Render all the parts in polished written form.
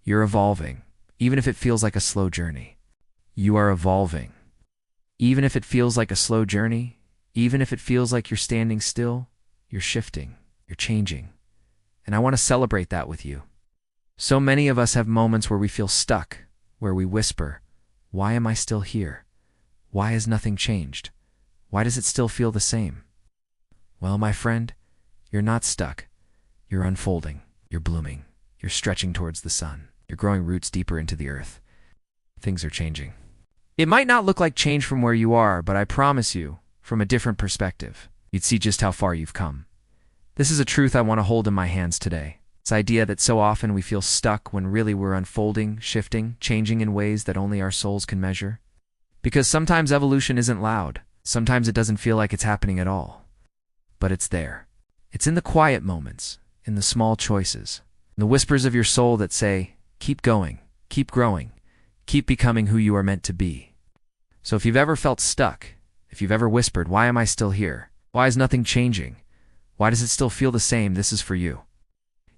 You're evolving, even if it feels like a slow journey. You are evolving. Even if it feels like a slow journey, even if it feels like you're standing still, you're shifting, you're changing. And I want to celebrate that with you. So many of us have moments where we feel stuck, where we whisper, "Why am I still here? Why has nothing changed? Why does it still feel the same?" Well, my friend, you're not stuck. You're unfolding. You're blooming. You're stretching towards the sun. You're growing roots deeper into the earth. Things are changing. It might not look like change from where you are, but I promise you, from a different perspective, you'd see just how far you've come. This is a truth I want to hold in my hands today. This idea that so often we feel stuck when really we're unfolding, shifting, changing in ways that only our souls can measure. Because sometimes evolution isn't loud. Sometimes it doesn't feel like it's happening at all. But it's there. It's in the quiet moments, in the small choices, in the whispers of your soul that say, keep going, keep growing, keep becoming who you are meant to be. So if you've ever felt stuck, if you've ever whispered, "Why am I still here? Why is nothing changing? Why does it still feel the same?" This is for you.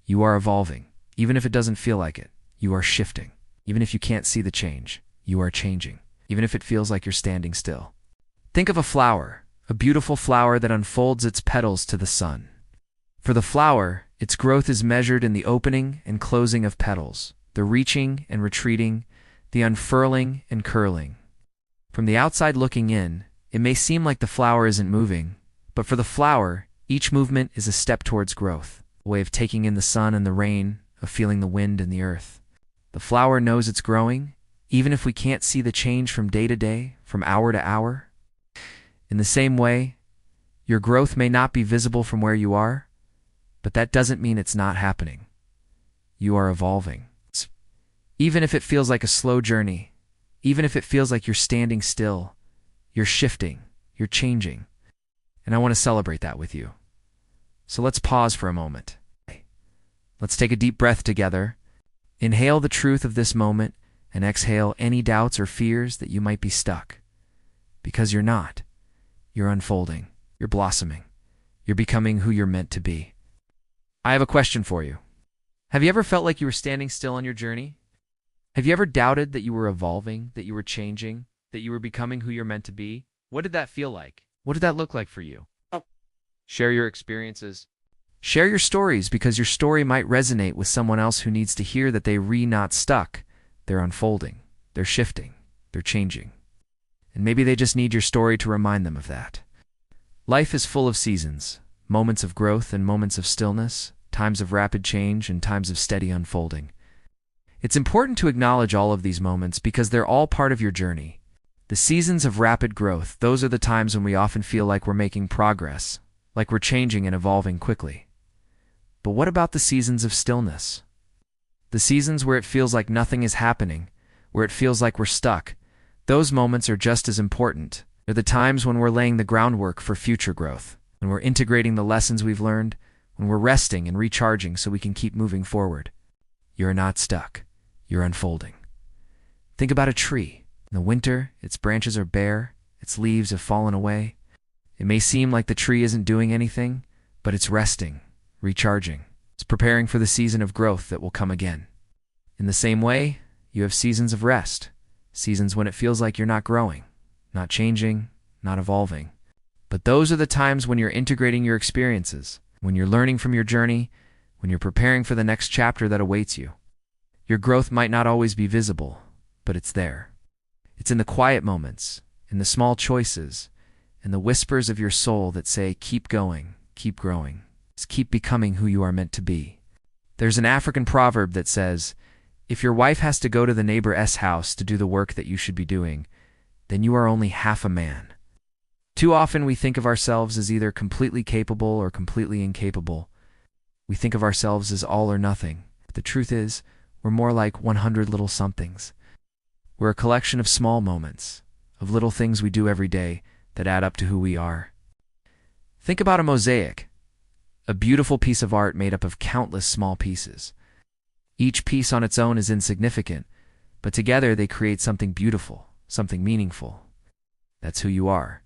You are evolving, even if it doesn't feel like it. You are shifting. Even if you can't see the change, you are changing, even if it feels like you're standing still. Think of a flower, a beautiful flower that unfolds its petals to the sun. For the flower, its growth is measured in the opening and closing of petals, the reaching and retreating, the unfurling and curling. From the outside looking in, it may seem like the flower isn't moving, but for the flower, each movement is a step towards growth, a way of taking in the sun and the rain, of feeling the wind and the earth. The flower knows it's growing, even if we can't see the change from day to day, from hour to hour. In the same way, your growth may not be visible from where you are, but that doesn't mean it's not happening. You are evolving. Even if it feels like a slow journey, even if it feels like you're standing still, you're shifting, you're changing. And I want to celebrate that with you. So let's pause for a moment. Let's take a deep breath together. Inhale the truth of this moment and exhale any doubts or fears that you might be stuck. Because you're not. You're unfolding. You're blossoming. You're becoming who you're meant to be. I have a question for you. Have you ever felt like you were standing still on your journey? Have you ever doubted that you were evolving, that you were changing, that you were becoming who you're meant to be? What did that feel like? What did that look like for you? Share your experiences. Share your stories, because your story might resonate with someone else who needs to hear that they're not stuck. They're unfolding. They're shifting. They're changing. And maybe they just need your story to remind them of that. Life is full of seasons, moments of growth and moments of stillness, times of rapid change and times of steady unfolding. It's important to acknowledge all of these moments because they're all part of your journey. The seasons of rapid growth, those are the times when we often feel like we're making progress, like we're changing and evolving quickly. But what about the seasons of stillness? The seasons where it feels like nothing is happening, where it feels like we're stuck. Those moments are just as important. They're the times when we're laying the groundwork for future growth, when we're integrating the lessons we've learned, when we're resting and recharging so we can keep moving forward. You're not stuck. You're unfolding. Think about a tree. In the winter, its branches are bare, its leaves have fallen away. It may seem like the tree isn't doing anything, but it's resting, recharging. It's preparing for the season of growth that will come again. In the same way, you have seasons of rest, seasons when it feels like you're not growing, not changing, not evolving. But those are the times when you're integrating your experiences, when you're learning from your journey, when you're preparing for the next chapter that awaits you. Your growth might not always be visible, but it's there. It's in the quiet moments, in the small choices, in the whispers of your soul that say, keep going, keep growing, keep becoming who you are meant to be. There's an African proverb that says, if your wife has to go to the neighbor's house to do the work that you should be doing, then you are only half a man. Too often we think of ourselves as either completely capable or completely incapable. We think of ourselves as all or nothing. But the truth is, we're more like 100 little somethings. We're a collection of small moments, of little things we do every day that add up to who we are. Think about a mosaic, a beautiful piece of art made up of countless small pieces. Each piece on its own is insignificant, but together they create something beautiful, something meaningful. That's who you are.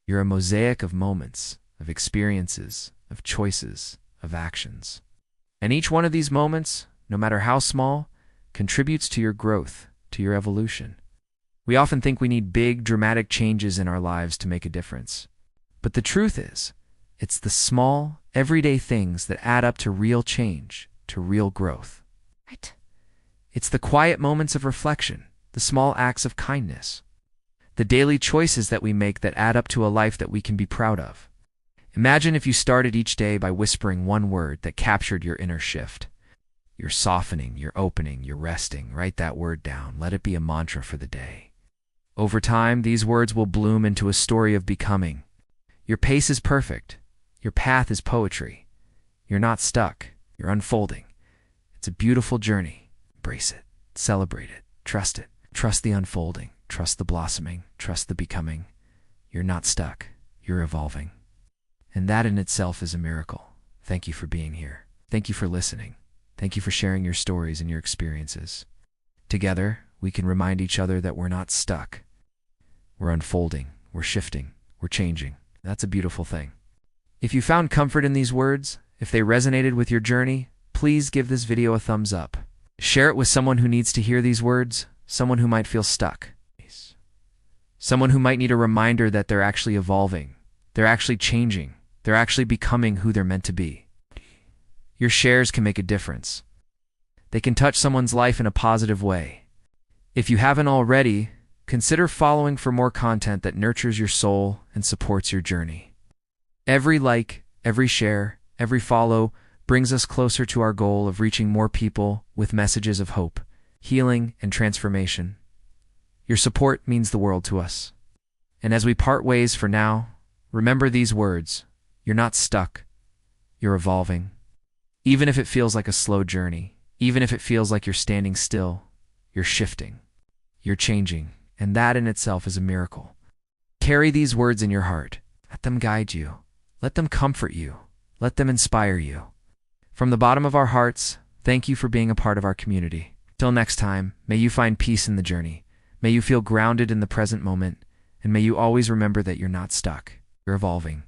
You're a mosaic of moments, of experiences, of choices, of actions. And each one of these moments, no matter how small, contributes to your growth, to your evolution. We often think we need big, dramatic changes in our lives to make a difference. But the truth is, it's the small, everyday things that add up to real change, to real growth. Right? It's the quiet moments of reflection, the small acts of kindness, the daily choices that we make that add up to a life that we can be proud of. Imagine if you started each day by whispering one word that captured your inner shift. You're softening, you're opening, you're resting. Write that word down. Let it be a mantra for the day. Over time, these words will bloom into a story of becoming. Your pace is perfect. Your path is poetry. You're not stuck. You're unfolding. It's a beautiful journey. Embrace it. Celebrate it. Trust it. Trust the unfolding. Trust the blossoming. Trust the becoming. You're not stuck. You're evolving. And that in itself is a miracle. Thank you for being here. Thank you for listening. Thank you for sharing your stories and your experiences. Together, we can remind each other that we're not stuck. We're unfolding. We're shifting. We're changing. That's a beautiful thing. If you found comfort in these words, if they resonated with your journey, please give this video a thumbs up. Share it with someone who needs to hear these words, someone who might feel stuck. Someone who might need a reminder that they're actually evolving. They're actually changing. They're actually becoming who they're meant to be. Your shares can make a difference. They can touch someone's life in a positive way. If you haven't already, consider following for more content that nurtures your soul and supports your journey. Every like, every share, every follow brings us closer to our goal of reaching more people with messages of hope, healing, and transformation. Your support means the world to us. And as we part ways for now, remember these words. You're not stuck. You're evolving. Even if it feels like a slow journey, even if it feels like you're standing still, you're shifting. You're changing. And that in itself is a miracle. Carry these words in your heart. Let them guide you. Let them comfort you. Let them inspire you. From the bottom of our hearts, thank you for being a part of our community. Till next time, may you find peace in the journey. May you feel grounded in the present moment, and may you always remember that you're not stuck. You're evolving.